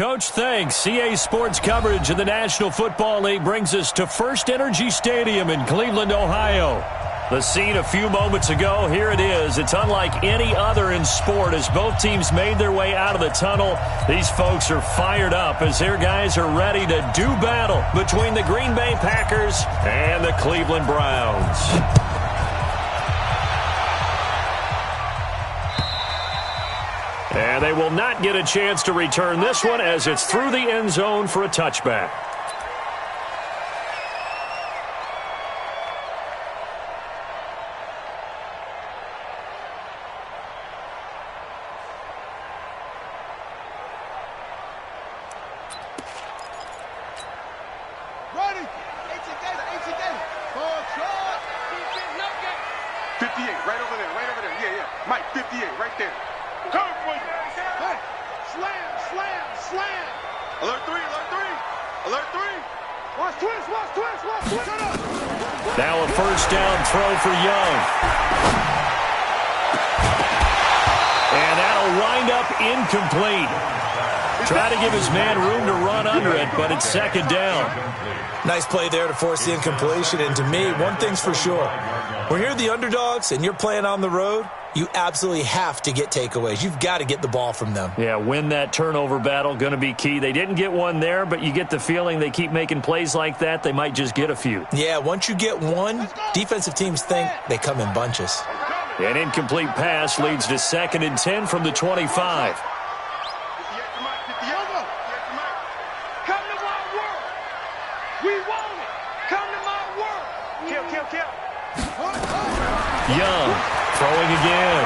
Coach. Thanks. CA Sports coverage of the National Football League brings us to First Energy Stadium in Cleveland, Ohio. The scene a few moments ago, here it is. It's unlike any other in sport as both teams made their way out of the tunnel. These folks are fired up as their guys are ready to do battle between the Green Bay Packers and the Cleveland Browns. And they will not get a chance to return this one as it's through the end zone for a touchback. Ready? 58, right over there, right over there. Yeah, yeah. Mike, 58, right there. Come for you. Hey, slam, slam, slam. Alert 3, alert 3. Alert 3. Watch twist, watch twist, watch twist. Shut up. Now a first down throw for Young. And that'll wind up incomplete. Try to give his man room to run under it, but it's second down. Nice play there to force the incompletion. And to me, one thing's for sure. When you're the underdogs and you're playing on the road, you absolutely have to get takeaways. You've got to get the ball from them. Yeah, win that turnover battle, going to be key. They didn't get one there, but you get the feeling they keep making plays like that, they might just get a few. Yeah, once you get one, defensive teams think they come in bunches. An incomplete pass leads to 2nd and 10 from the 25. Come to my world. We want it. Come to my world. Kill, kill, kill. Young throwing again.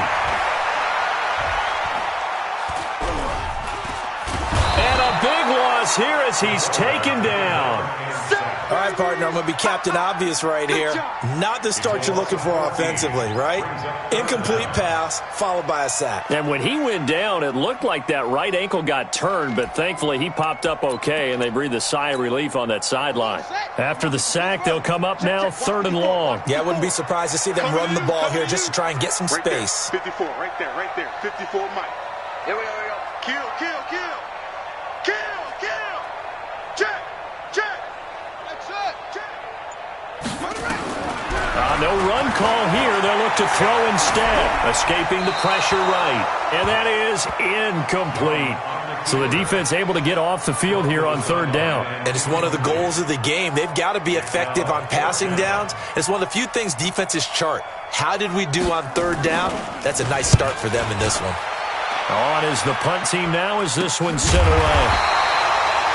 And a big loss here as he's taken down. All right, partner, I'm going to be Captain Obvious right here. Not the start you're looking for offensively, right? Incomplete pass followed by a sack. And when he went down, it looked like that right ankle got turned, but thankfully he popped up okay, and they breathed a sigh of relief on that sideline. After the sack, they'll come up now 3rd and long. Yeah, I wouldn't be surprised to see them run the ball here just to try and get some space. 54, right there, right there. 54, Mike. Here we go, here we go. Kill, kill, kill. Kill, kill. Check, check. That's it, check. No run call here. They'll look to throw instead. Escaping the pressure right. And that is incomplete. So the defense able to get off the field here on 3rd down. And it's one of the goals of the game. They've got to be effective on passing downs. It's one of the few things defenses chart. How did we do on 3rd down? That's a nice start for them in this one. On is the punt team now as this one sent away.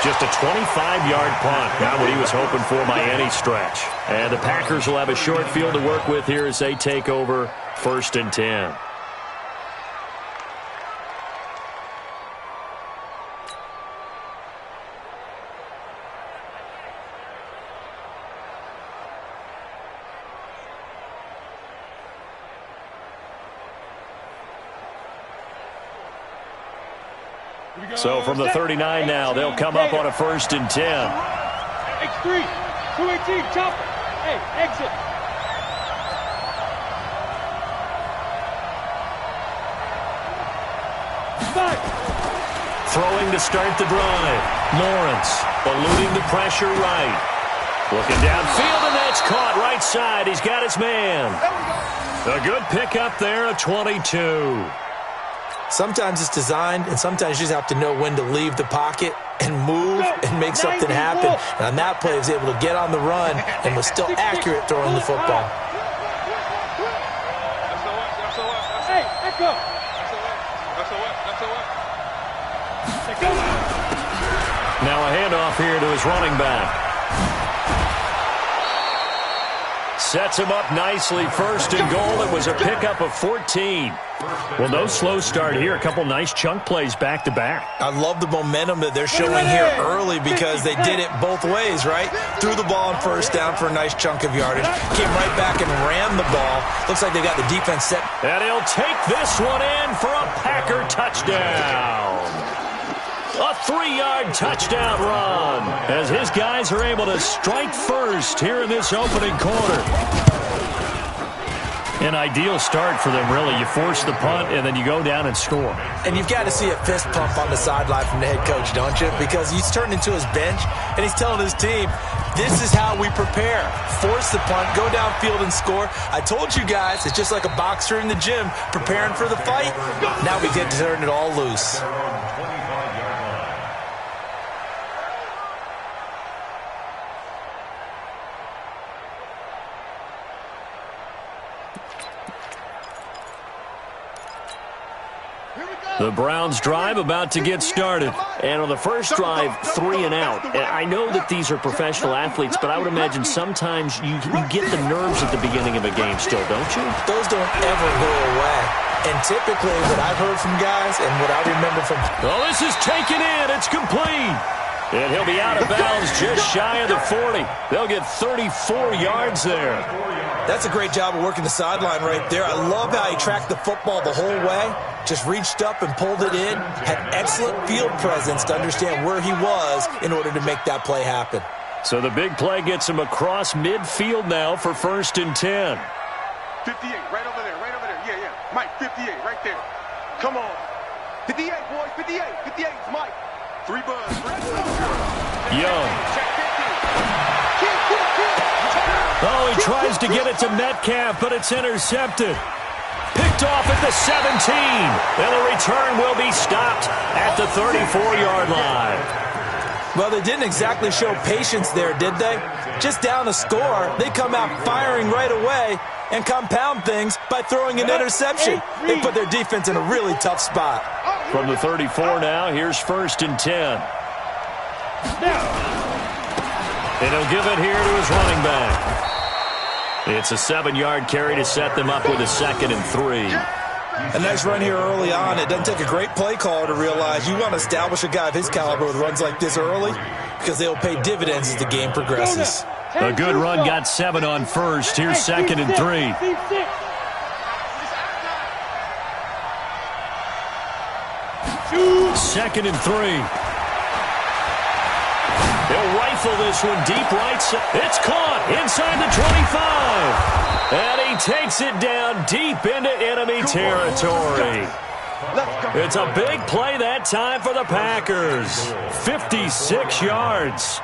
Just a 25-yard punt. Not what he was hoping for by any stretch. And the Packers will have a short field to work with here as they take over 1st and 10. So from the 39 now, they'll come up on a 1st and 10. X3, 218, chopper. Hey, exit. Five. Throwing to start the drive. Lawrence eluding the pressure right. Looking downfield, and that's caught right side. He's got his man. A good pickup there, a 22. Sometimes it's designed, and sometimes you just have to know when to leave the pocket and move and make something happen. And on that play, he was able to get on the run and was still accurate throwing the football. Hey, echo. Now a handoff here to his running back. Sets him up nicely. 1st and goal. It was a pickup of 14. Well, no slow start here. A couple nice chunk plays back-to-back. I love the momentum that they're showing here early because they did it both ways, right? Threw the ball on 1st down for a nice chunk of yardage. Came right back and ran the ball. Looks like they got the defense set. And he'll take this one in for a Packer touchdown. A 3-yard touchdown run as his guys are able to strike first here in this opening quarter. An ideal start for them, really. You force the punt, and then you go down and score. And you've got to see a fist pump on the sideline from the head coach, don't you? Because he's turned into his bench, and he's telling his team, this is how we prepare. Force the punt, go downfield and score. I told you guys, it's just like a boxer in the gym preparing for the fight. Now we get to turn it all loose. The Browns drive about to get started. And on the first drive, 3 and out. And I know that these are professional athletes, but I would imagine sometimes you get the nerves at the beginning of a game still, don't you? Those don't ever go away. And typically what I've heard from guys and what I remember from... Oh, this is taken in. It's complete. And he'll be out of bounds just shy of the 40. They'll get 34 yards there. That's a great job of working the sideline right there. I love how he tracked the football the whole way. Just reached up and pulled it in. Had excellent field presence to understand where he was in order to make that play happen. So the big play gets him across midfield now for 1st and 10. 58, right over there, right over there. Yeah, yeah. Mike, 58, right there. Come on. 58, boys, 58. 58 is Mike. 3 buds. Young. Oh, he tries to get it to Metcalf, but it's intercepted. Picked off at the 17. And the return will be stopped at the 34-yard line. Well, they didn't exactly show patience there, did they? Just down a score, they come out firing right away and compound things by throwing an interception. They put their defense in a really tough spot. From the 34 now, here's 1st and 10. And he'll give it here to his running back. It's a 7-yard carry to set them up with a 2nd and 3. A nice run here early on. It doesn't take a great play caller to realize you want to establish a guy of his caliber with runs like this early because they'll pay dividends as the game progresses. A good run got 7 on 1st. Here's 2nd and 3. 2nd and 3. They'll rifle this one deep right side. It's caught inside the 25. And he takes it down deep into enemy territory. It's a big play that time for the Packers. 56 yards.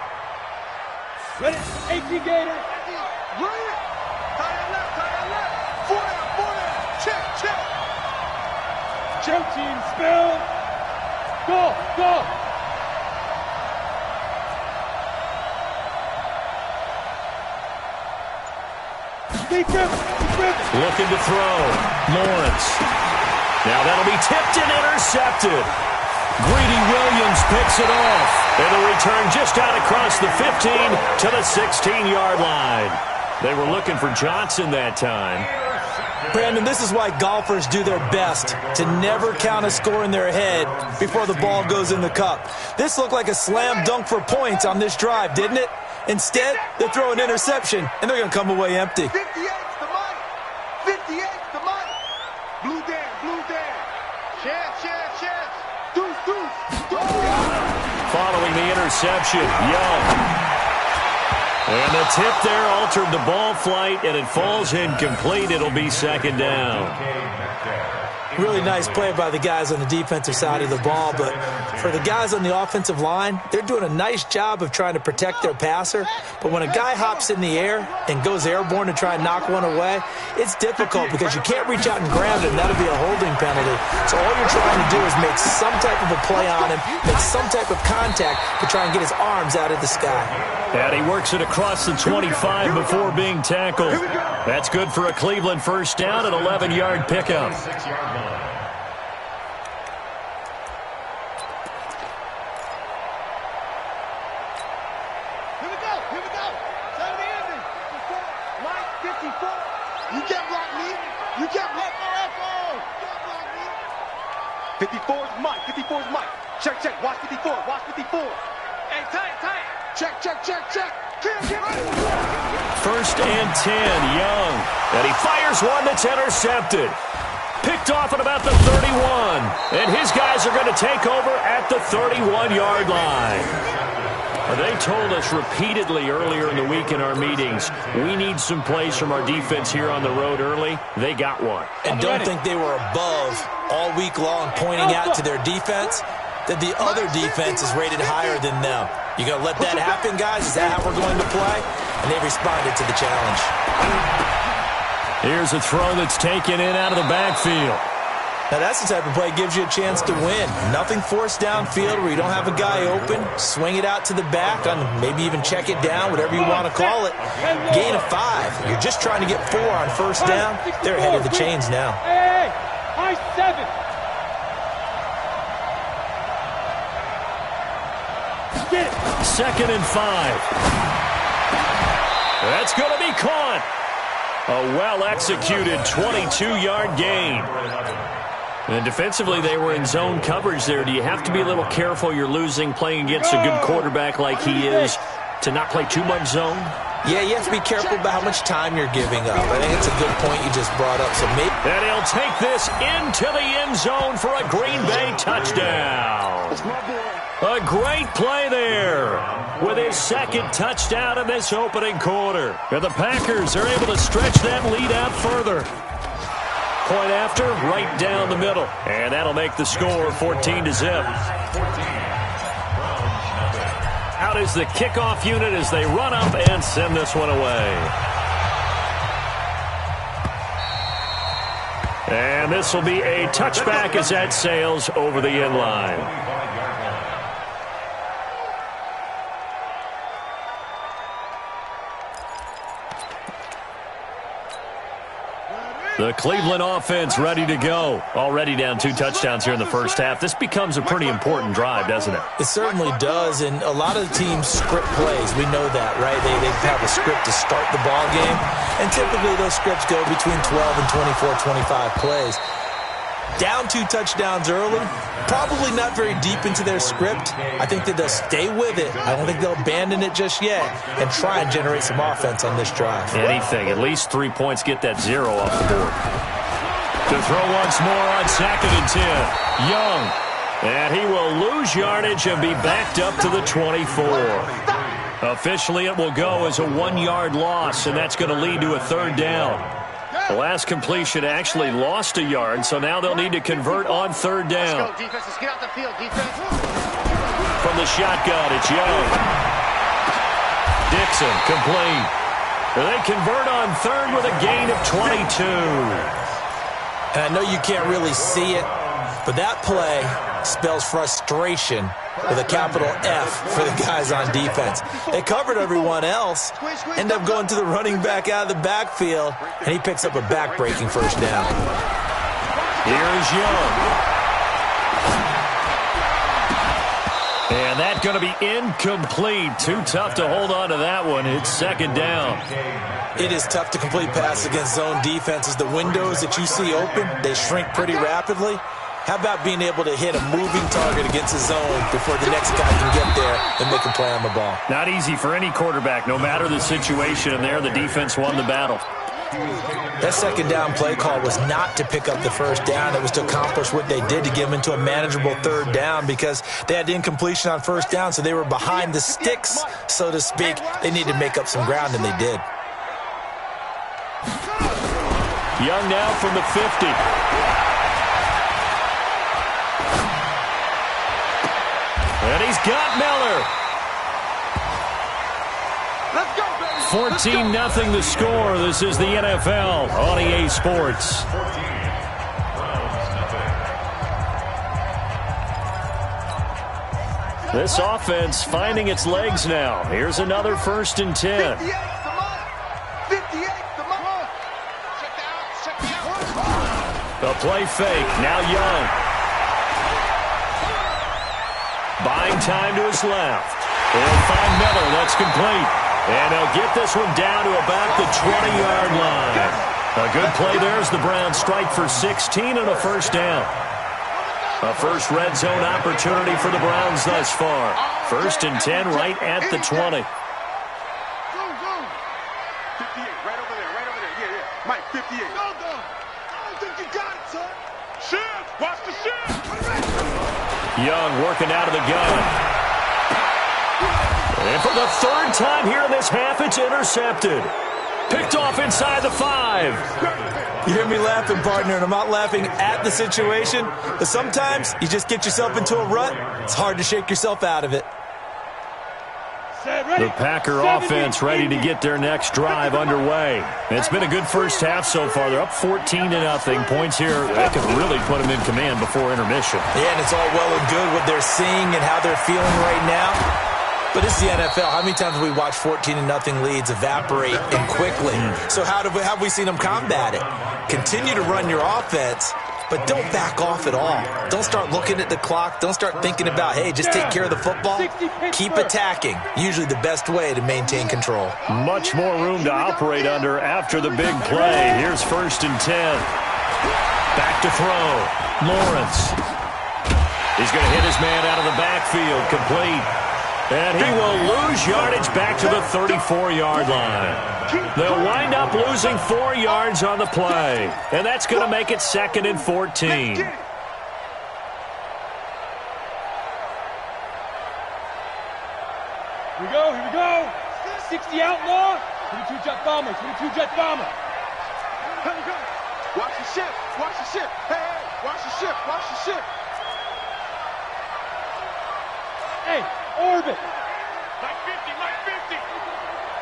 Ready? 18 Gator. Check team, spell. Go, go. Looking to throw. Lawrence. Now that'll be tipped and intercepted. Greedy Williams picks it off. And the return just out across the 15 to the 16-yard line. They were looking for Johnson that time. Brandon, this is why golfers do their best to never count a score in their head before the ball goes in the cup. This looked like a slam dunk for points on this drive, didn't it? Instead, they throw an interception, and they're going to come away empty. 58's the Mike. 58's the Mike. Blue down, blue down. Chance. Deuce. Following the interception, Young. And the tip there altered the ball flight, and it falls incomplete. It'll be 2nd down. Really nice play by the guys on the defensive side of the ball, but for the guys on the offensive line, they're doing a nice job of trying to protect their passer. But when a guy hops in the air and goes airborne to try and knock one away, it's difficult because you can't reach out and grab it, and that'll be a holding penalty. So all you're trying to do is make some type of a play on him, make some type of contact to try and get his arms out of the sky. And he works it across the 25 before being tackled. That's good for a Cleveland first down, an 11-yard pickup. Here we go. Tell the ending. Mike, 54. You can't block me. You can't block me. 54 is Mike. 54 is Mike. Check. Watch 54. Hey, tight. Check. 1st and 10, Young. And he fires one that's intercepted. Picked off at about the 31. And his guys are going to take over at the 31-yard line. They told us repeatedly earlier in the week in our meetings, we need some plays from our defense here on the road early. They got one. And don't think they were above all week long pointing out to their defense that the other defense is rated higher than them. You going to let that happen, guys? Is that how we're going to play? And they responded to the challenge. Here's a throw that's taken in out of the backfield. Now, that's the type of play that gives you a chance to win. Nothing forced downfield where you don't have a guy open. Swing it out to the back, maybe even check it down, whatever you want to call it. Gain of 5. You're just trying to get 4 on first down. They're ahead of the chains now. Hey, high 7. Get it. 2nd and 5. That's going to be caught. A well-executed 22-yard gain. And defensively, they were in zone coverage there. Do you have to be a little careful you're losing playing against a good quarterback like he is to not play too much zone? Yeah, you have to be careful about how much time you're giving up. I think it's a good point you just brought up. So maybe and he'll take this into the end zone for a Green Bay touchdown. A great play there with his 2nd touchdown in this opening quarter. And the Packers are able to stretch that lead out further. Point after, right down the middle. And that'll make the score 14-0. Out is the kickoff unit as they run up and send this one away. And this will be a touchback as that sails over the end line. The Cleveland offense ready to go. Already down 2 touchdowns here in the first half. This becomes a pretty important drive, doesn't it? It certainly does, and a lot of the teams script plays. We know that, right? They have a script to start the ball game, and typically those scripts go between 12 and 24, 25 plays. Down 2 touchdowns early, probably not very deep into their script. I think that they'll stay with it. I don't think they'll abandon it just yet and try and generate some offense on this drive. Anything. At least 3 points, get that 0 off the board. To throw once more on 2nd and 10. Young. And he will lose yardage and be backed up to the 24. Officially, it will go as a 1-yard loss, and that's going to lead to a 3rd down. The last completion actually lost a yard, so now they'll need to convert on 3rd down. Let's go, defense. Let's get out the field, defense. From the shotgun, it's Young. Dixon, complete. They convert on 3rd with a gain of 22. And I know you can't really see it, but that play spells frustration with a capital F for the guys on defense. They covered everyone else, end up going to the running back out of the backfield, and he picks up a back-breaking first down. Here's Young. And that's going to be incomplete. Too tough to hold on to that one. It's 2nd down. It is tough to complete passes against zone defenses. The windows that you see open, they shrink pretty rapidly. How about being able to hit a moving target against a zone before the next guy can get there and make a play on the ball? Not easy for any quarterback, no matter the situation. And there, the defense won the battle. That 2nd down play call was not to pick up the first down. It was to accomplish what they did to get them into a manageable 3rd down because they had incompletion on first down, so they were behind the sticks, so to speak. They needed to make up some ground, and they did. Young now from the 50. And he's got Miller. Let's go, baby. 14-0 the score. This is the NFL on EA Sports. This offense finding its legs now. Here's another 1st and 10. 58, come on. 58, come on. Check out. A play fake. Now Young. Buying time to his left. They'll find Miller. That's complete. And they'll get this one down to about the 20-yard line. A good play there as the Browns strike for 16 and a first down. A first red zone opportunity for the Browns thus far. 1st and 10 right at the 20. Zoom, zoom. 58, right over there, right over there. Yeah, yeah. Mike, 58. Go, go. I don't think you got it, son. Shift. Watch the shift. Young working out of the gun. And for the third time here in this half, it's intercepted. Picked off inside the 5. You hear me laughing, partner, and I'm not laughing at the situation, but sometimes you just get yourself into a rut. It's hard to shake yourself out of it. The Packer offense ready to get their next drive underway. It's been a good first half so far. They're up 14-0. Points here, that could really put them in command before intermission. Yeah, and it's all well and good what they're seeing and how they're feeling right now. But it's the NFL. How many times have we watched 14-0 leads evaporate and quickly? So how have we seen them combat it? Continue to run your offense, but don't back off at all. Don't start looking at the clock. Don't start thinking about, hey, just take care of the football. Keep attacking. Usually the best way to maintain control. Much more room to operate under after the big play. Here's 1st and 10. Back to throw. Lawrence. He's going to hit his man out of the backfield. Complete. And he will lose yardage back to the 34-yard line. They'll wind up losing 4 yards on the play. And that's going to make it 2nd and 14. Here we go. 60 outlaw. 22 jet bomber. 22 jet bomber. Watch the ship. Watch the ship. Hey, watch the ship. Watch the ship. Hey, orbit. Mike 50, Mike 50.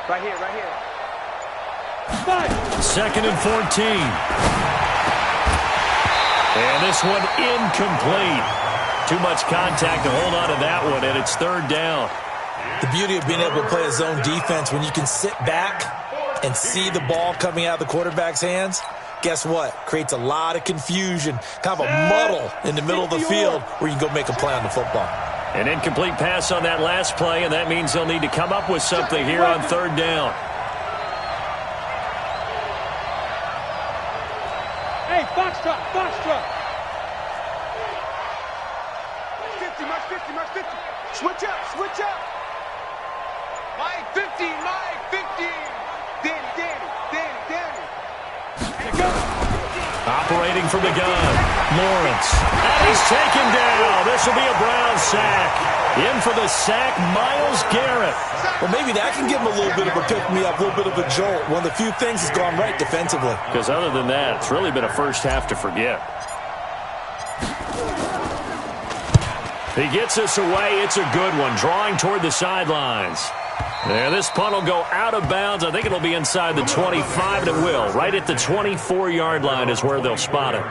Right here, right here. 5. 2nd and 14. And this one incomplete. Too much contact to hold on to that one, and it's 3rd down. The beauty of being able to play a zone defense, when you can sit back and see the ball coming out of the quarterback's hands, guess what? Creates a lot of confusion, kind of a muddle in the middle of the field where you can go make a play on the football. An incomplete pass on that last play, and that means they'll need to come up with something here on 3rd down. Hey, Foxtrot. 50, Mike 50, Mike 50. Switch up. Mike 50, Mike 50. Danny. Operating from the gun, Lawrence. And he's taken down. This will be a Brown sack. In for the sack, Myles Garrett. Well, maybe that can give him a little bit of a pick-me-up, a little bit of a jolt. One of the few things that's gone right defensively. Because other than that, it's really been a first half to forget. He gets us away. It's a good one. Drawing toward the sidelines. There, this punt will go out of bounds. I think it'll be inside the 25, and it will. Right at the 24-yard line is where they'll spot it.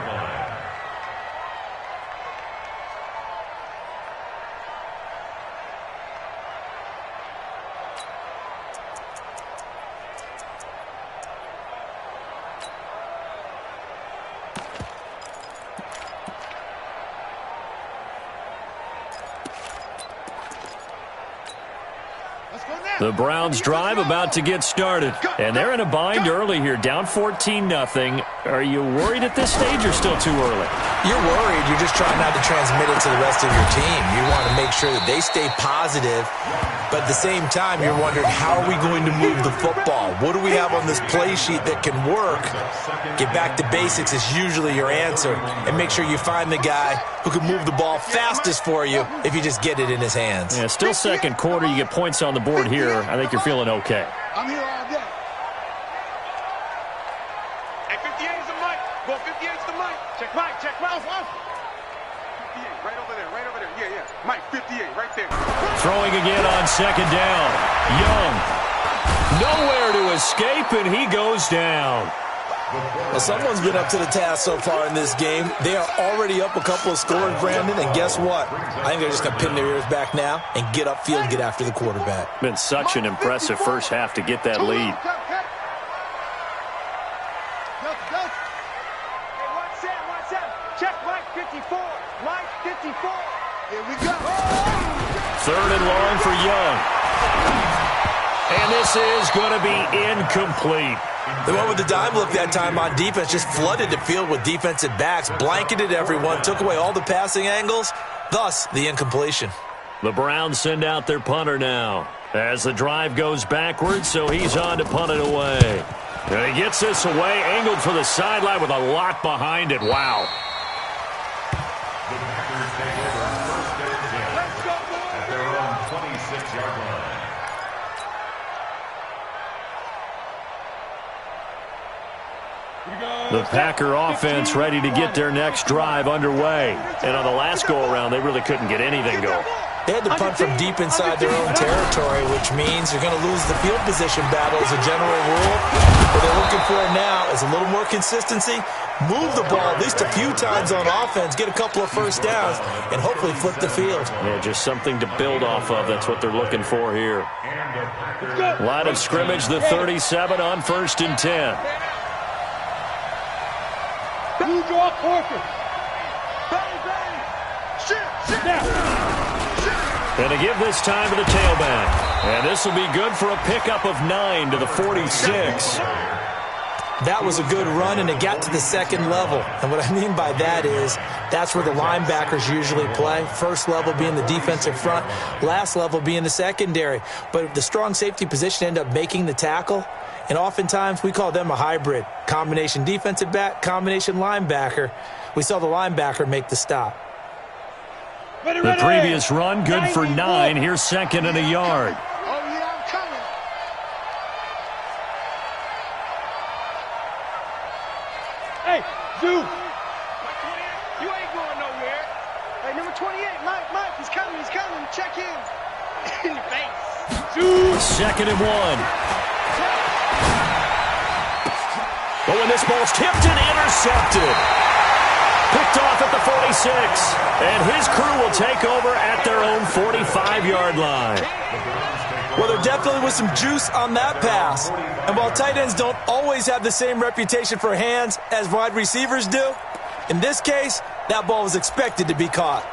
The Browns drive about to get started. And they're in a bind early here, down 14-0. Are you worried at this stage or still too early? You're worried. You're just trying not to transmit it to the rest of your team. You want to make sure that they stay positive. But at the same time, you're wondering, how are we going to move the football? What do we have on this play sheet that can work? Get back to basics is usually your answer. And make sure you find the guy who can move the ball fastest for you if you just get it in his hands. Yeah, still second quarter. You get points on the board here. I think you're feeling okay. I'm here all day. Hey, 58 is the mic. Go 58 is the mic. Check Mike. Off. 58, right over there. Yeah. Mike, 58, right there. Throwing again on 2nd down. Young. Nowhere to escape, and he goes down. Well, someone's been up to the task so far in this game. They are already up a couple of scores, Brandon, and guess what? I think they're just going to pin their ears back now and get upfield and get after the quarterback. Been such an impressive first half to get that lead. Hey, watch out. Check Mike 54. Mike 54. Here we go. 3rd and long for Young. And this is going to be incomplete. The one with the dime look that time on defense just flooded the field with defensive backs, blanketed everyone, took away all the passing angles, thus the incompletion. The Browns send out their punter now as the drive goes backwards, so he's on to punt it away. And he gets this away, angled for the sideline with a lot behind it. Wow. The Packer offense ready to get their next drive underway. And on the last go-around, they really couldn't get anything going. They had to punt from deep inside their own territory, which means you're going to lose the field position battle as a general rule. What they're looking for now is a little more consistency, move the ball at least a few times on offense, get a couple of first downs, and hopefully flip the field. Yeah, just something to build off of. That's what they're looking for here. Line of scrimmage, the 37 on 1st and 10. You draw Parker. Bang, bang. Shit. Now. And to give this time to the tailback. And this will be good for a pickup of 9 to the 46. That was a good run, and it got to the second level. And what I mean by that is that's where the linebackers usually play. First level being the defensive front, last level being the secondary. But the strong safety position ended up making the tackle. And oftentimes we call them a hybrid. Combination defensive back, combination linebacker. We saw the linebacker make the stop. The previous run, good for 9. Here's 2nd and a yard. Oh, yeah, I'm coming. Hey, Zoo. You ain't going nowhere. Hey, number 28, Mike, he's coming. Check in. In the face. Zoo. 2nd and 1. Oh, and this ball's tipped and intercepted. Picked off at the 46. And his crew will take over at their own 45-yard line. Well, there definitely was some juice on that pass. And while tight ends don't always have the same reputation for hands as wide receivers do, in this case, that ball was expected to be caught.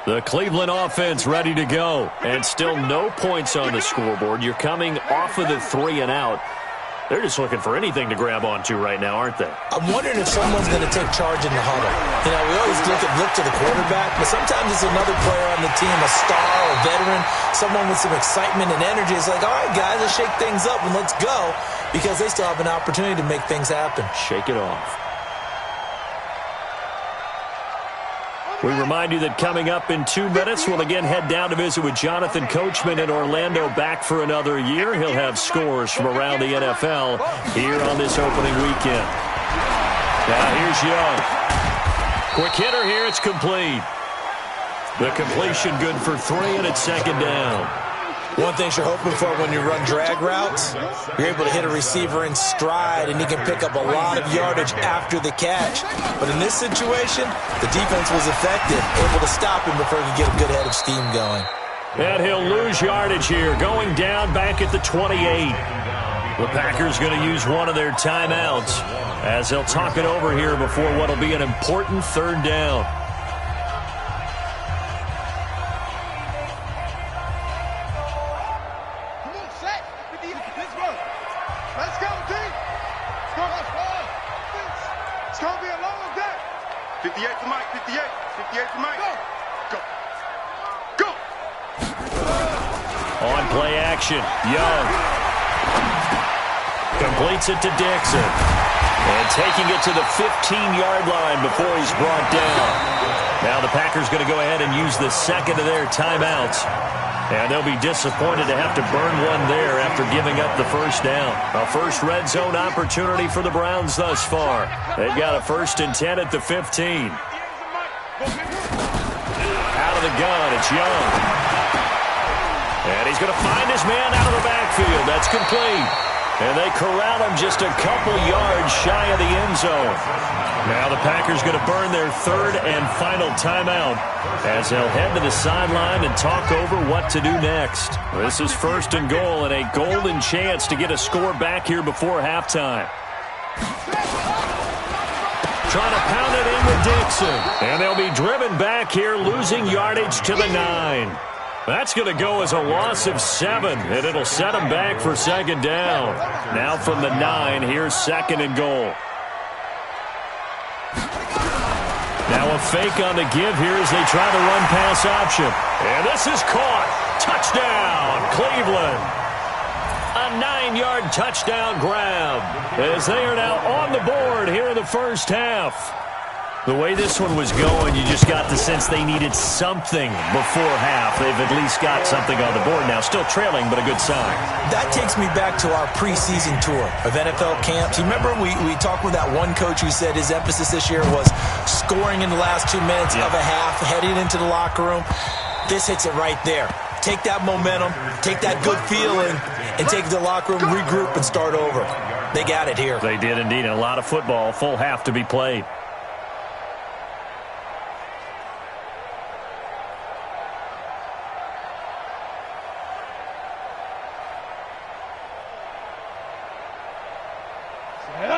The Cleveland offense ready to go. And still no points on the scoreboard. You're coming off of the 3 and out. They're just looking for anything to grab onto right now, aren't they? I'm wondering if someone's going to take charge in the huddle. You know, we always look to the quarterback, but sometimes it's another player on the team, a star, a veteran, someone with some excitement and energy. It's like, all right, guys, let's shake things up and let's go, because they still have an opportunity to make things happen. Shake it off. We remind you that coming up in 2 minutes, we'll again head down to visit with Jonathan Coachman in Orlando, back for another year. He'll have scores from around the NFL here on this opening weekend. Now here's Young. Quick hitter here, it's complete. The completion good for 3, and it's 2nd down. One thing you're hoping for when you run drag routes, you're able to hit a receiver in stride, and he can pick up a lot of yardage after the catch. But in this situation, the defense was effective, able to stop him before he could get a good head of steam going. And he'll lose yardage here, going down back at the 28. The Packers going to use one of their timeouts as they'll talk it over here before what will be an important 3rd down. Let's go, team. It's going to be a long day. 58 to Mike, 58. 58 to Mike. Go. Go. On play action, Young. Completes it to Dixon. And taking it to the 15-yard line before he's brought down. Now the Packers going to go ahead and use the 2nd of their timeouts. And they'll be disappointed to have to burn one there after giving up the 1st down. A first red zone opportunity for the Browns thus far. They've got a 1st and 10 at the 15. Out of the gun, it's Young. And he's going to find his man out of the backfield. That's complete. And they corral him just a couple yards shy of the end zone. Now the Packers going to burn their 3rd and final timeout as they'll head to the sideline and talk over what to do next. This is 1st and goal and a golden chance to get a score back here before halftime. Trying to pound it in with Dixon. And they'll be driven back here, losing yardage to the 9. That's going to go as a loss of 7, and it'll set them back for 2nd down. Now from the 9, here's 2nd and goal. Now a fake on the give here as they try the run-pass option. And this is caught. Touchdown, Cleveland. A 9-yard touchdown grab as they are now on the board here in the 1st half. The way this one was going, you just got the sense they needed something before half. They've at least got something on the board now. Still trailing, but a good sign. That takes me back to our preseason tour of NFL camps. You remember we talked with that one coach who said his emphasis this year was scoring in the last 2 minutes of a half, heading into the locker room. This hits it right there. Take that momentum, take that good feeling, and take it to the locker room, regroup, and start over. They got it here. They did indeed. And a lot of football, full half to be played.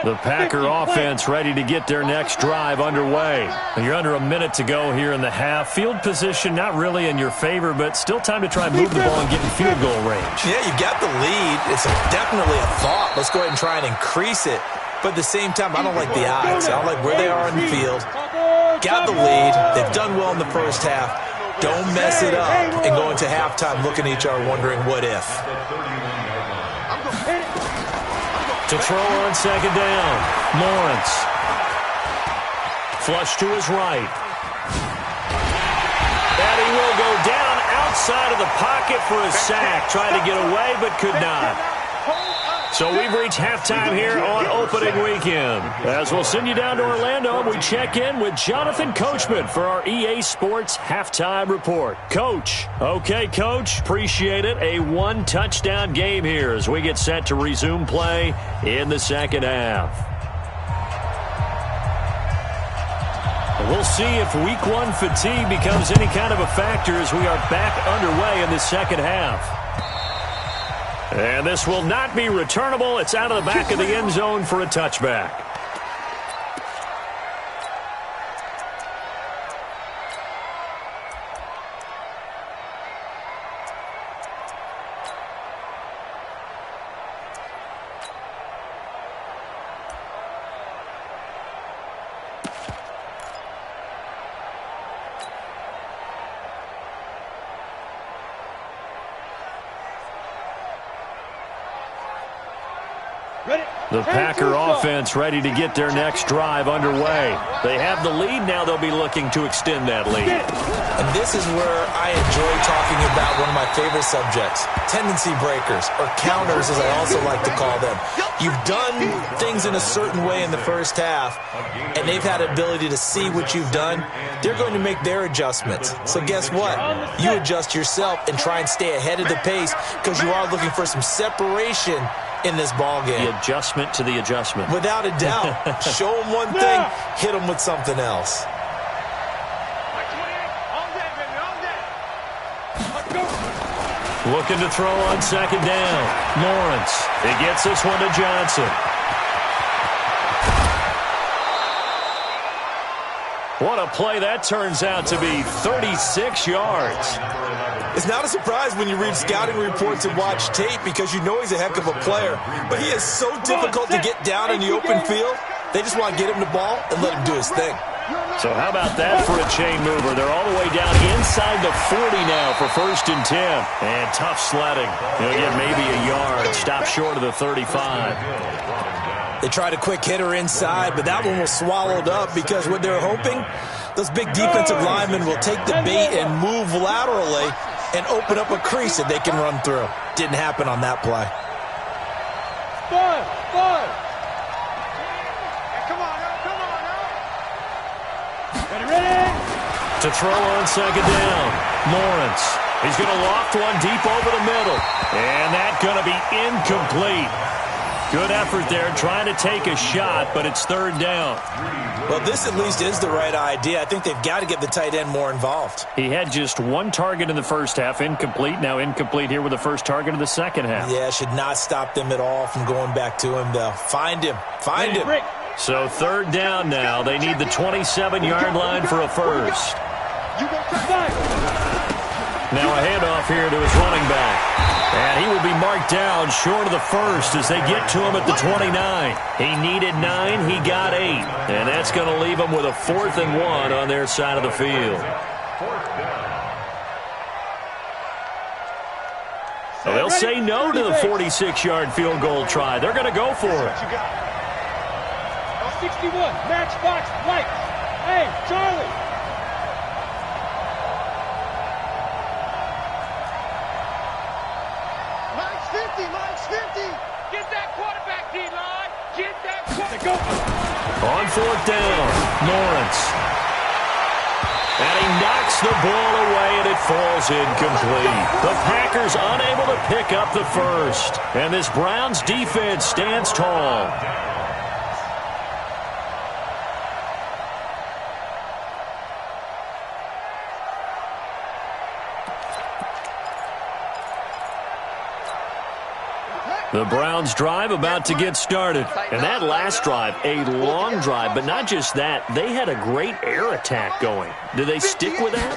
The Packer offense ready to get their next drive underway. You're under a minute to go here in the half. Field position not really in your favor, but still time to try and move the ball and get in field goal range. Yeah, you got the lead. It's definitely a thought. Let's go ahead and try and increase it. But at the same time, I don't like the odds. I don't like where they are on the field. Got the lead. They've done well in the first half. Don't mess it up and go into halftime looking at each other wondering what if. To throw on second down, Lawrence. Flush to his right. And he will go down outside of the pocket for a sack. Tried to get away, but could not. So we've reached halftime here on opening weekend. As we'll send you down to Orlando, we check in with Jonathan Coachman for our EA Sports Halftime Report. Coach. Okay, Coach. Appreciate it. A one-touchdown game here as we get set to resume play in the second half. We'll see if week one fatigue becomes any kind of a factor as we are back underway in the second half. And this will not be returnable. It's out of the back of the end zone for a touchback. The Packer offense ready to get their next drive underway. They have the lead now. They'll be looking to extend that lead. And this is where I enjoy talking about one of my favorite subjects, tendency breakers, or counters as I also like to call them. You've done things in a certain way in the first half, and they've had the ability to see what you've done. They're going to make their adjustments. So guess what? You adjust yourself and try and stay ahead of the pace because you are looking for some separation in this ball game. The adjustment to the adjustment. Without a doubt. Show them one thing, hit them with something else. Looking to throw on second down. Lawrence. He gets this one to Johnson. What a play that turns out to be. 36 yards. It's not a surprise when you read scouting reports and watch tape because you know he's a heck of a player. But he is so difficult to get down in the open field. They just want to get him the ball and let him do his thing. So how about that for a chain mover? They're all the way down inside the 40 now for 1st and 10. And tough sledding. He'll get maybe a yard. Stop short of the 35. They tried a quick hitter inside, but that one was swallowed up because what they're hoping, those big defensive linemen will take the bait and move laterally and open up a crease that they can run through. Didn't happen on that play. Five. Come on now. Ready. To throw on second down, Lawrence. He's going to loft one deep over the middle. And that's going to be incomplete. Good effort there, trying to take a shot, but it's 3rd down. Well, this at least is the right idea. I think they've got to get the tight end more involved. He had just one target in the first half, incomplete. Now incomplete here with the first target of the second half. Yeah, should not stop them at all from going back to him, though. Find him. So 3rd down now. They need the 27-yard line for a first. Now a handoff here to his running back. And he will be marked down short of the first as they get to him at the 29. He needed 9. He got 8. And that's going to leave him with a 4th and 1 on their side of the field. So they'll say no to the 46-yard field goal try. They're going to go for it. 61, matchbox, right. Hey, Charlie! Mike's 50, Mike's 50! Get that quarterback, D-line! Get that quarterback! Go! On fourth down, Lawrence. And he knocks the ball away, and it falls incomplete. The Packers unable to pick up the first. And this Browns defense stands tall. The Browns drive about to get started. And that last drive, a long drive, but not just that, they had a great air attack going. Do they stick with that?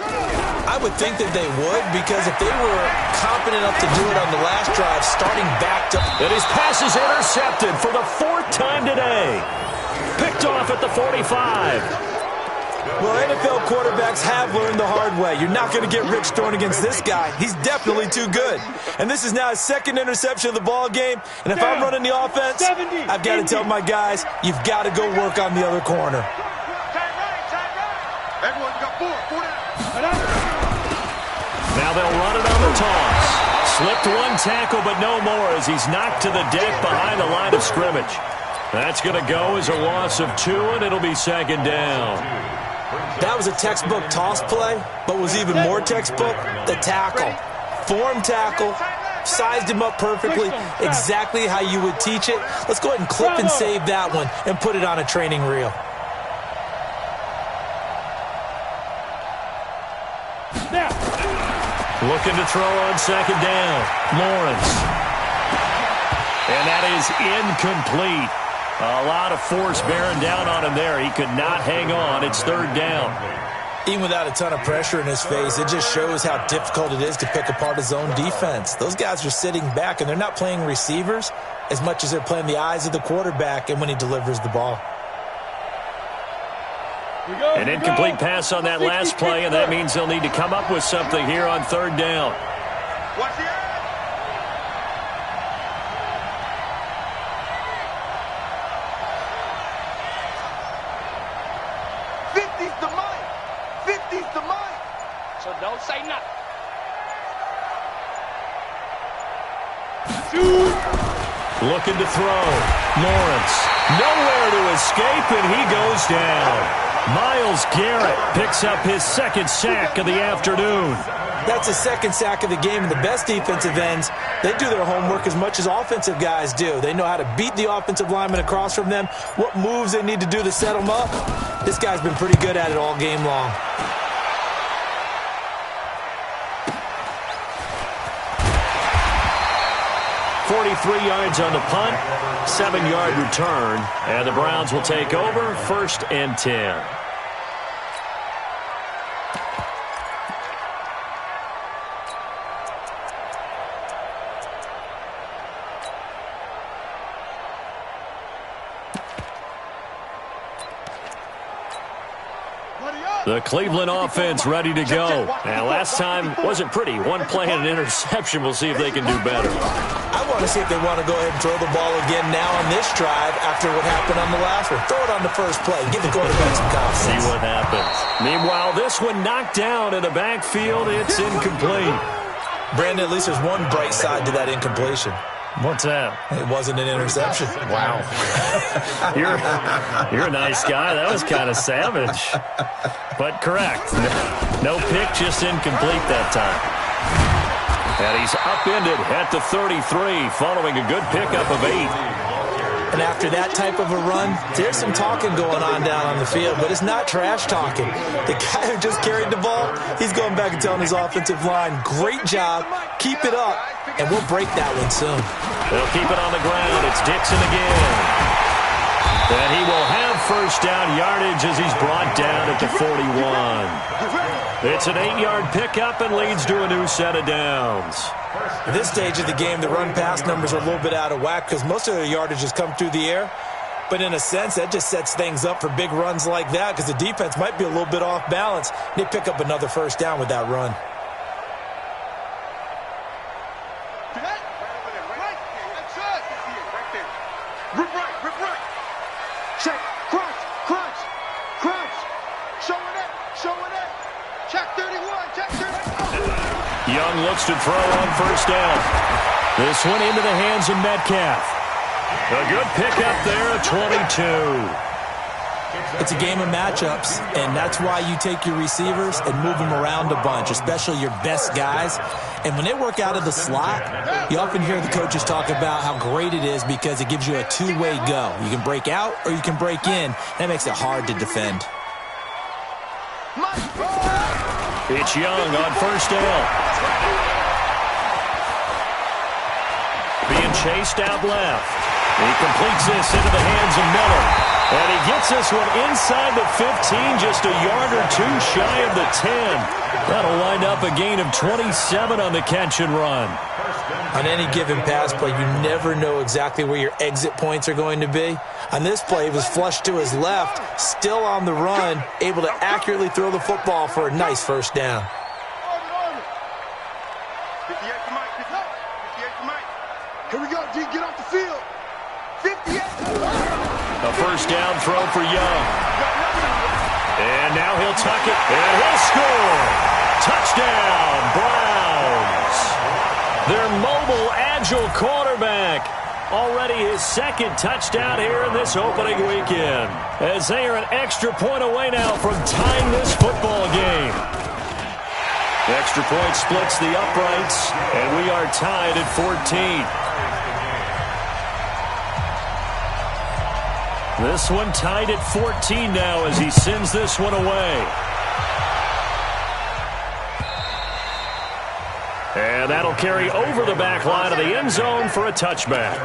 I would think that they would, because if they were confident enough to do it on the last drive, starting back to... And his pass is intercepted for the fourth time today. Picked off at the 45. Well, NFL quarterbacks have learned the hard way. You're not going to get rich throwing against this guy. He's definitely too good. And this is now his second interception of the ball game. And if I'm running the offense, I've got to tell my guys, you've got to go work on the other corner. Everyone's got four down. Now they'll run it on the toss. Slipped one tackle, but no more as he's knocked to the deck behind the line of scrimmage. That's going to go as a loss of 2, and it'll be second down. That was a textbook toss play, but was even more textbook, the tackle. Form tackle, sized him up perfectly, exactly how you would teach it. Let's go ahead and clip and save that one and put it on a training reel. Looking to throw on second down. Lawrence. And that is incomplete. A lot of force bearing down on him there. He could not hang on. It's third down. Even without a ton of pressure in his face, it just shows how difficult it is to pick apart his own defense. Those guys are sitting back, and they're not playing receivers as much as they're playing the eyes of the quarterback and when he delivers the ball. An incomplete pass on that last play, and that means they'll need to come up with something here on third down. Watch the air. So don't say nothing. Looking to throw. Lawrence. Nowhere to escape, and he goes down. Myles Garrett picks up his second sack of the afternoon. That's a second sack of the game, and the best defensive ends, they do their homework as much as offensive guys do. They know how to beat the offensive lineman across from them, what moves they need to do to set them up. This guy's been pretty good at it all game long. .43 yards on the punt, 7-yard return, and the Browns will take over, 1st and 10. The Cleveland offense ready to go. Now, last time wasn't pretty. One play and an interception. We'll see if they can do better. I want to see if they want to go ahead and throw the ball again now on this drive after what happened on the last one. Throw it on the first play. Give the quarterback some confidence. See what happens. Meanwhile, this one knocked down in the backfield. It's incomplete. Brandon, at least there's one bright side to that incompletion. What's that? It wasn't an interception. Wow. You're a nice guy. That was kind of savage. But correct. No pick, just incomplete that time. And he's upended at the 33 following a good pickup of 8. And after that type of a run, there's some talking going on down on the field, but it's not trash talking. The guy who just carried the ball, he's going back and telling his offensive line, great job, keep it up, and we'll break that one soon. They'll keep it on the ground. It's Dixon again. And he will have first down yardage as he's brought down at the 41. It's an 8-yard pickup and leads to a new set of downs. At this stage of the game, the run-pass numbers are a little bit out of whack because most of their yardage has come through the air. But in a sense, that just sets things up for big runs like that because the defense might be a little bit off balance. They pick up another first down with that run. Rip right. Check. Crunch. Young looks to throw on first down. This one into the hands of Metcalf. A good pickup there at 22. It's a game of matchups, and that's why you take your receivers and move them around a bunch, especially your best guys. And when they work out of the slot, you often hear the coaches talk about how great it is because it gives you a two-way go. You can break out or you can break in. That makes it hard to defend. It's Young on first down. Being chased out left. He completes this into the hands of Miller. And he gets this one inside the 15, just a yard or two shy of the 10. That'll wind up a gain of 27 on the catch and run. On any given pass play, you never know exactly where your exit points are going to be. On this play, he was flushed to his left, still on the run, able to accurately throw the football for a nice first down. 58 to Mike. 58 to Mike. Here we go, G. Get off the field. 58. A first down throw for Young. And now he'll tuck it, and he'll score. Touchdown, Browns. Their mobile, agile quarterback. Already his second touchdown here in this opening weekend. As they are an extra point away now from tying this football game. The extra point splits the uprights, and we are tied at 14. This one tied at 14 now as he sends this one away. And that'll carry over the back line of the end zone for a touchback.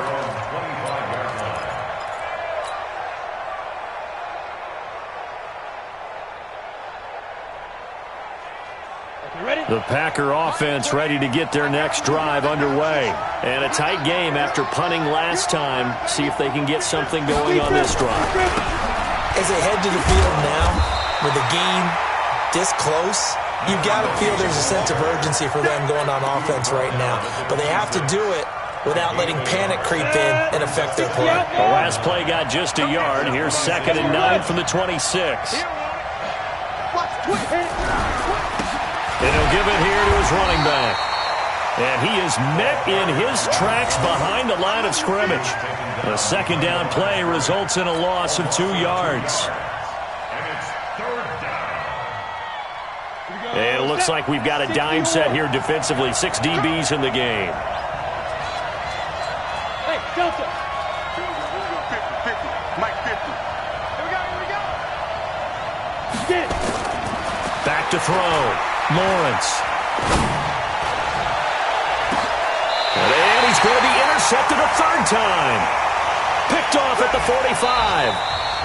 The Packer offense ready to get their next drive underway. And a tight game after punting last time. See if they can get something going on this drive. As they head to the field now, with the game this close, you've got to feel there's a sense of urgency for them going on offense right now. But they have to do it without letting panic creep in and affect their play. The last play got just a yard. Here's 2nd and 9 from the 26. And he'll give it here to his running back. And he is met in his tracks behind the line of scrimmage. A second down play results in a loss of 2 yards. And it looks like we've got a dime set here defensively. 6 DBs in the game. Hey, Delta. 50. Mike 50. Here we go. Get it. Back to throw. Lawrence. And he's going to be intercepted a third time. Picked off at the 45.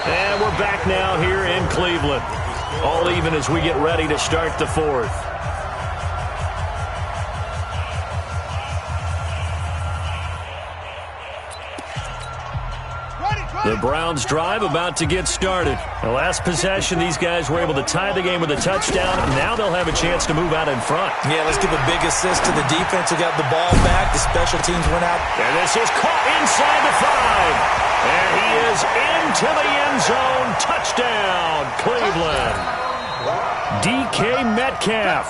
And we're back now here in Cleveland. All even as we get ready to start the fourth. The Browns drive about to get started. The last possession, these guys were able to tie the game with a touchdown. Now they'll have a chance to move out in front. Yeah, let's give a big assist to the defense who got the ball back. The special teams went out. And this is caught inside the 5. And he is into the end zone. Touchdown, Cleveland. DK Metcalf,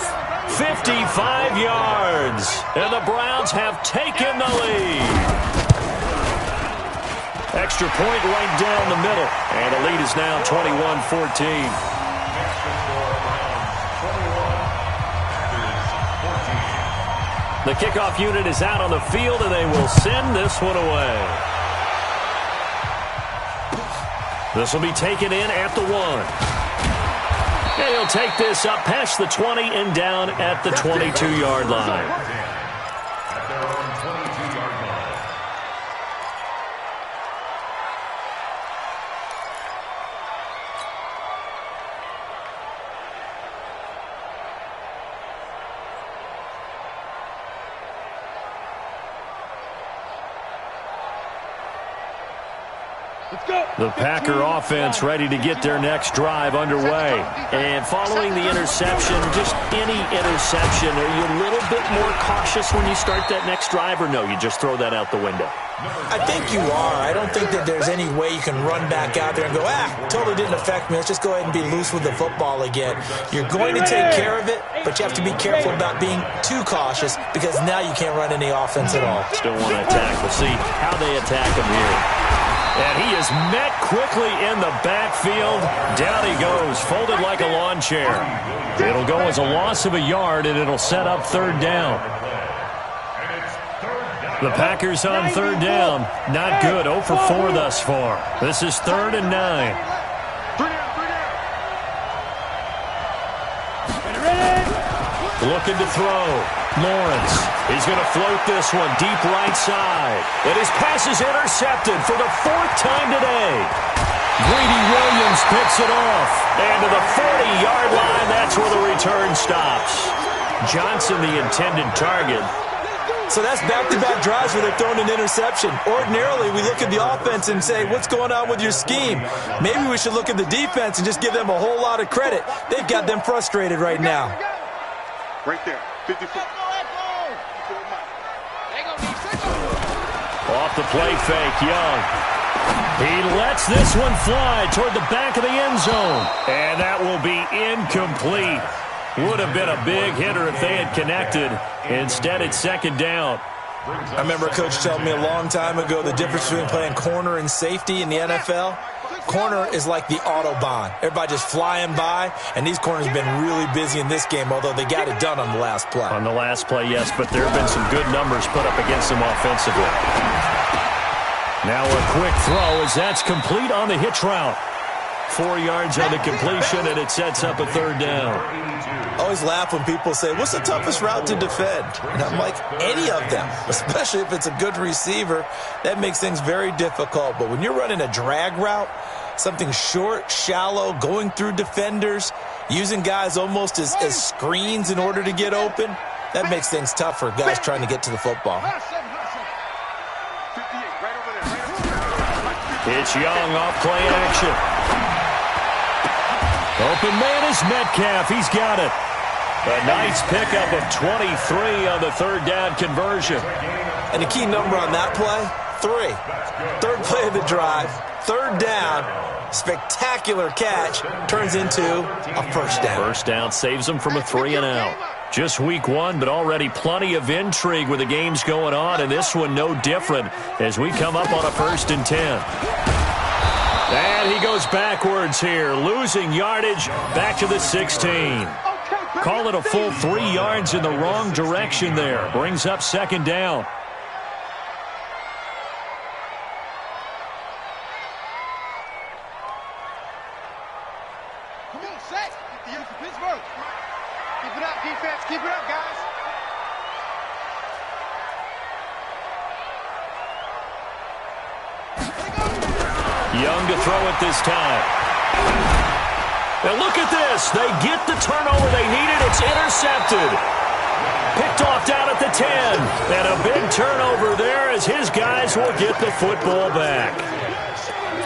55 yards. And the Browns have taken the lead. Extra point right down the middle. And the lead is now 21-14. The kickoff unit is out on the field, and they will send this one away. This will be taken in at the 1. And he'll take this up past the 20 and down at the 22-yard line. The Packer offense ready to get their next drive underway. And following the interception, just any interception, are you a little bit more cautious when you start that next drive, or no, you just throw that out the window? I think you are. I don't think that there's any way you can run back out there and go, totally didn't affect me. Let's just go ahead and be loose with the football again. You're going to take care of it, but you have to be careful about being too cautious because now you can't run any offense at all. Still want to attack. We'll see how they attack him here. And he is met quickly in the backfield. Down he goes, folded like a lawn chair. It'll go as a loss of a yard, and it'll set up third down. The Packers on third down. Not good. 0 for 4 thus far. This is 3rd and 9. Looking to throw. Lawrence. He's going to float this one deep right side. And his pass is intercepted for the 4th time today. Greedy Williams picks it off. And to the 40-yard line, that's where the return stops. Johnson, the intended target. So that's back-to-back drives where they're throwing an interception. Ordinarily, we look at the offense and say, what's going on with your scheme? Maybe we should look at the defense and just give them a whole lot of credit. They've got them frustrated right now. Right there, 50 foot. Off the play fake, Young. He lets this one fly toward the back of the end zone. And that will be incomplete. Would have been a big hitter if they had connected. Instead, it's 2nd down. I remember a coach telling me a long time ago the difference between playing corner and safety in the NFL. Corner is like the Autobahn. Everybody just flying by, and these corners have been really busy in this game, although they got it done on the last play. On the last play, yes, but there have been some good numbers put up against them offensively. Now a quick throw as that's complete on the hitch route. 4 yards on the completion, and it sets up a 3rd down. I always laugh when people say, what's the toughest route to defend? And I'm like, any of them, especially if it's a good receiver. That makes things very difficult. But when you're running a drag route, something short, shallow, going through defenders, using guys almost as screens in order to get open, that makes things tough for guys trying to get to the football. It's Young off play action. Open man is Metcalf. He's got it. A nice pickup of 23 on the 3rd down conversion. And the key number on that play, 3. 3rd play of the drive, 3rd down, spectacular catch, turns into a 1st down. 1st down saves them from a 3 and out. Just week 1, but already plenty of intrigue with the games going on, and this one no different as we come up on a 1st and 10. And he goes backwards here, losing yardage back to the 16. Call it a full 3 yards in the wrong direction there. Brings up 2nd down. Come on, set. Pittsburgh. Keep it up, defense. Keep it up, guys. Young to throw it this time. And look at this. They get the turnover they needed. It's intercepted. Picked off down at the 10. And a big turnover there as his guys will get the football back.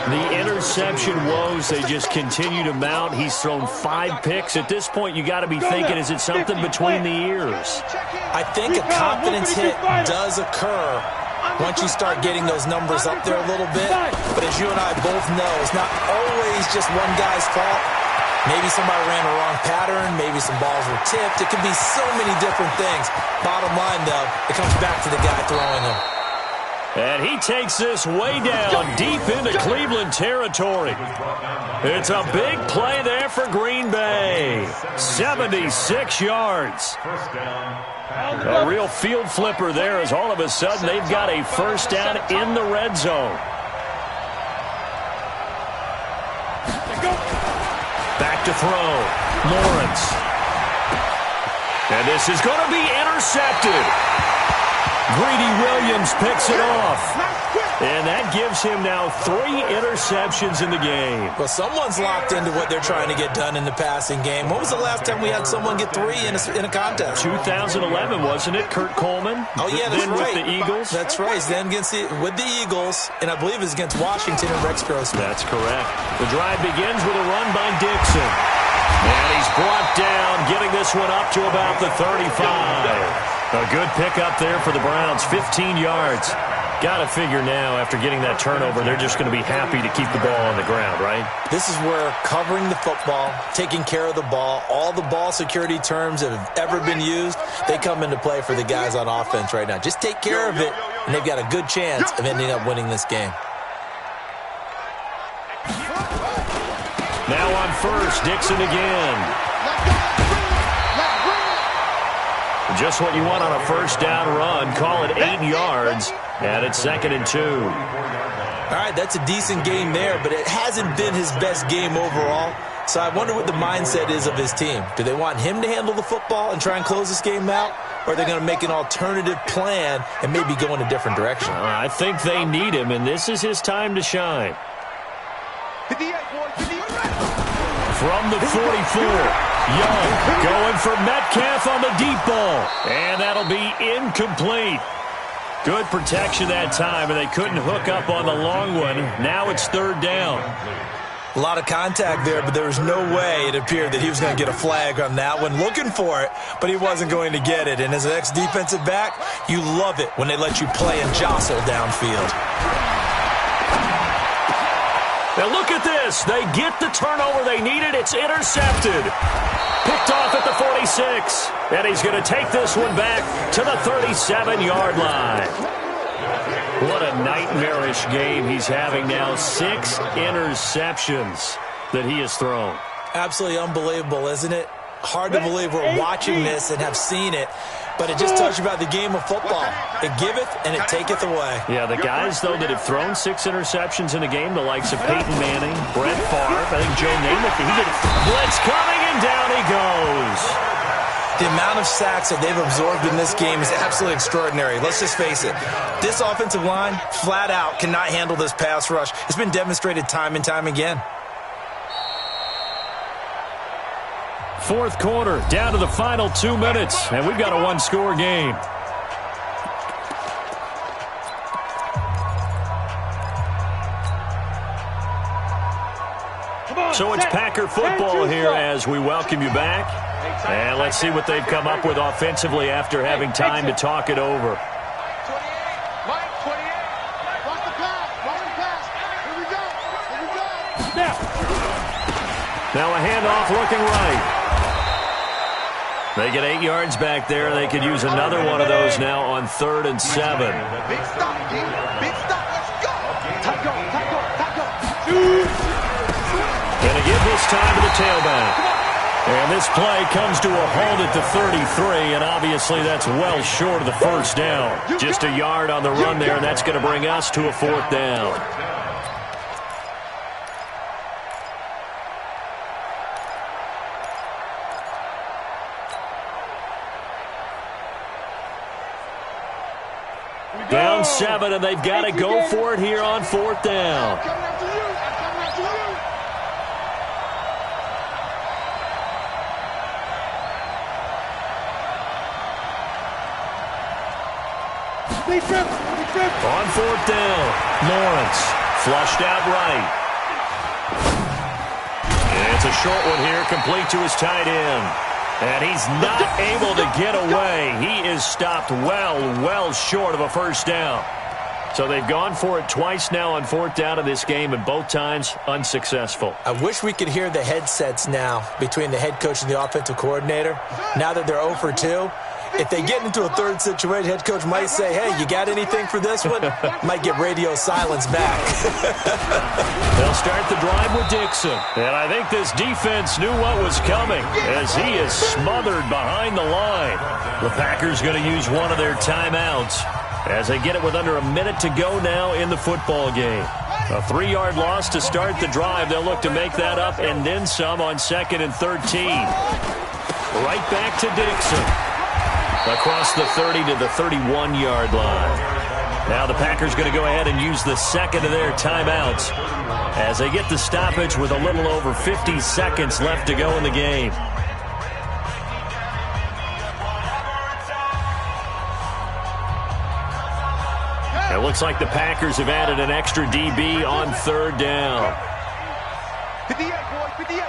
The interception woes, they just continue to mount. He's thrown 5 picks. At this point, you got to be thinking, is it something between the ears? I think a confidence hit does occur once you start getting those numbers up there a little bit. But as you and I both know, it's not always just one guy's fault. Maybe somebody ran a wrong pattern. Maybe some balls were tipped. It could be so many different things. Bottom line, though, it comes back to the guy throwing them. And he takes this way down deep into Cleveland territory. It's a big play there for Green Bay. 76 yards. A real field flipper there as all of a sudden they've got a 1st down in the red zone. Back to throw. Lawrence. And this is going to be intercepted. Greedy Williams picks it off. And that gives him now 3 interceptions in the game. Well, someone's locked into what they're trying to get done in the passing game. When was the last time we had someone get 3 in a contest? 2011, wasn't it? Kurt Coleman? Oh, yeah, that's then right. With the Eagles? That's right. Then with the Eagles, and I believe it's against Washington and Rex Grossman. That's correct. The drive begins with a run by Dixon. And he's brought down, getting this one up to about the 35. A good pickup there for the Browns, 15 yards. Got to figure now, after getting that turnover, they're just going to be happy to keep the ball on the ground, right? This is where covering the football, taking care of the ball, all the ball security terms that have ever been used, they come into play for the guys on offense right now. Just take care of it, and they've got a good chance of ending up winning this game. Now on first, Dixon again. Just what you want on a first down run. Call it 8 yards, and it's 2nd and 2. All right, that's a decent game there, but it hasn't been his best game overall. So I wonder what the mindset is of his team. Do they want him to handle the football and try and close this game out? Or are they going to make an alternative plan and maybe go in a different direction? I think they need him, and this is his time to shine. 58, boy, 58. From the 44, Young going for Metcalf on the deep ball. And that'll be incomplete. Good protection that time, and they couldn't hook up on the long one. Now it's 3rd down. A lot of contact there, but there was no way it appeared that he was going to get a flag on that one. Looking for it, but he wasn't going to get it. And as an ex-defensive back, you love it when they let you play and jostle downfield. Now look at this. They get the turnover they needed. It's intercepted. Picked off at the 46. And he's going to take this one back to the 37-yard line. What a nightmarish game he's having now. 6 interceptions that he has thrown. Absolutely unbelievable, isn't it? Hard to believe we're watching this and have seen it. But it just tells you about the game of football. It giveth and it taketh away. Yeah, the guys, though, that have thrown 6 interceptions in a game, the likes of Peyton Manning, Brett Favre, I think Joe Namath, he did blitz coming, and down he goes. The amount of sacks that they've absorbed in this game is absolutely extraordinary. Let's just face it. This offensive line, flat out, cannot handle this pass rush. It's been demonstrated time and time again. 4th quarter, down to the final 2 minutes, and we've got a 1-score game. So it's Packer football here as we welcome you back. And let's see what they've come up with offensively after having time to talk it over. 28, Mike, 28. Watch the pass, watch the pass. Here we go, here we go. Now a handoff looking right. They get 8 yards back there. They could use another one of those now on 3rd and 7. Big stop, D. Big stop. Let's go. Tackle. And again this time to the tailback. And this play comes to a halt at the 33, and obviously that's well short of the first down. Just a yard on the run there, and that's going to bring us to a 4th down. Down 7, and they've got to go for it here on 4th down. Coming after you. I'm coming after you. On 4th down, Lawrence flushed out right. And it's a short one here, complete to his tight end. And he's not able to get away. He is stopped well short of a first down. So they've gone for it twice now on 4th down in this game, and both times unsuccessful. I wish we could hear the headsets now between the head coach and the offensive coordinator. Now that they're 0 for 2, if they get into a 3rd situation, head coach might say, hey, you got anything for this one? Might get radio silence back. They'll start the drive with Dixon. And I think this defense knew what was coming as he is smothered behind the line. The Packers going to use one of their timeouts as they get it with under a minute to go now in the football game. A 3-yard loss to start the drive. They'll look to make that up and then some on 2nd and 13. Right back to Dixon. Across the 30 to the 31-yard line. Now the Packers going to go ahead and use the second of their timeouts as they get the stoppage with a little over 50 seconds left to go in the game. It looks like the Packers have added an extra DB on 3rd down. 58, boy, 58,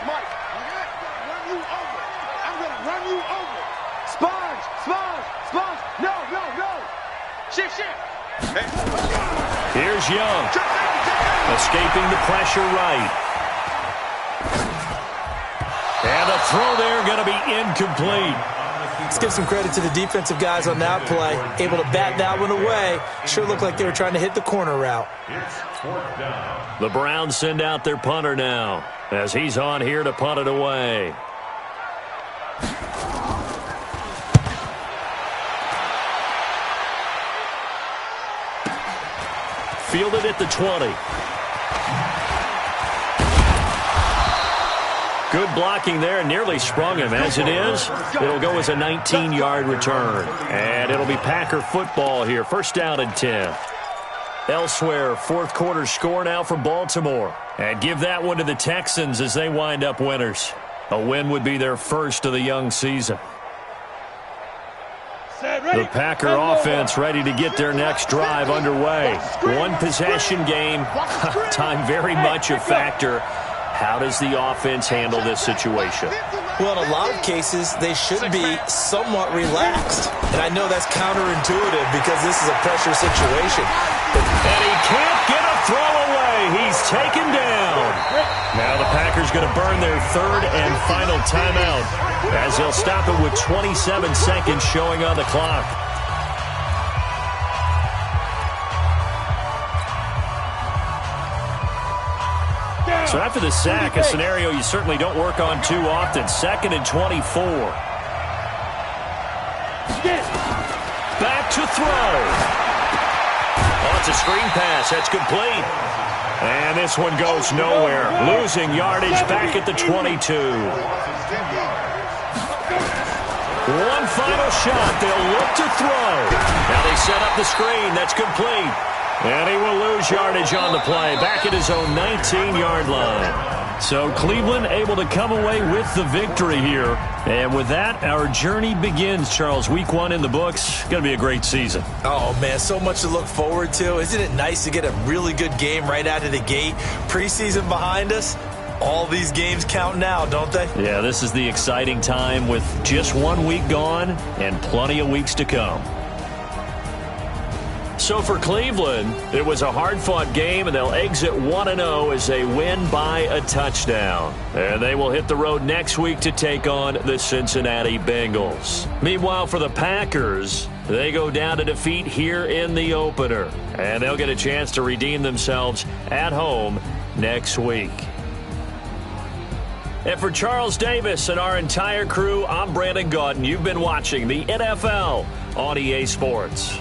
Mike. I'm going to run you over. I'm going to run you over. Sponge. No. Shift. Hey, Here's Young. Escaping the pressure right. And the throw there going to be incomplete. Let's give some credit to the defensive guys on that play. Able to bat that one away. Sure looked like they were trying to hit the corner route. The Browns send out their punter now as he's on here to punt it away. Fielded at the 20. Good blocking there, nearly sprung him. As it is, it'll go as a 19-yard return. And it'll be Packer football here. First down and 10. Elsewhere, fourth quarter score now for Baltimore. And give that one to the Texans as they wind up winners. A win would be their first of the young season. The Packer offense ready to get their next drive underway. One possession game. Time very much a factor. How does the offense handle this situation? Well, in a lot of cases, they should be somewhat relaxed. And I know that's counterintuitive because this is a pressure situation. And he can't get a throw away. He's taken down. Now the Packers going to burn their third and final timeout as they'll stop it with 27 seconds showing on the clock. So after the sack, a scenario you certainly don't work on too often. 2nd and 24. Back to throw. Oh, it's a screen pass. That's complete. And this one goes nowhere. Losing yardage back at the 22. One final shot. They'll look to throw. Now they set up the screen. That's complete. And he will lose yardage on the play. Back at his own 19-yard line. So Cleveland able to come away with the victory here. And with that, our journey begins, Charles. Week 1 in the books. Going to be a great season. Oh, man, so much to look forward to. Isn't it nice to get a really good game right out of the gate? Preseason behind us. All these games count now, don't they? Yeah, this is the exciting time with just 1 week gone and plenty of weeks to come. So for Cleveland, it was a hard-fought game, and they'll exit 1-0 as they win by a touchdown. And they will hit the road next week to take on the Cincinnati Bengals. Meanwhile, for the Packers, they go down to defeat here in the opener. And they'll get a chance to redeem themselves at home next week. And for Charles Davis and our entire crew, I'm Brandon Gaudin. You've been watching the NFL on EA Sports.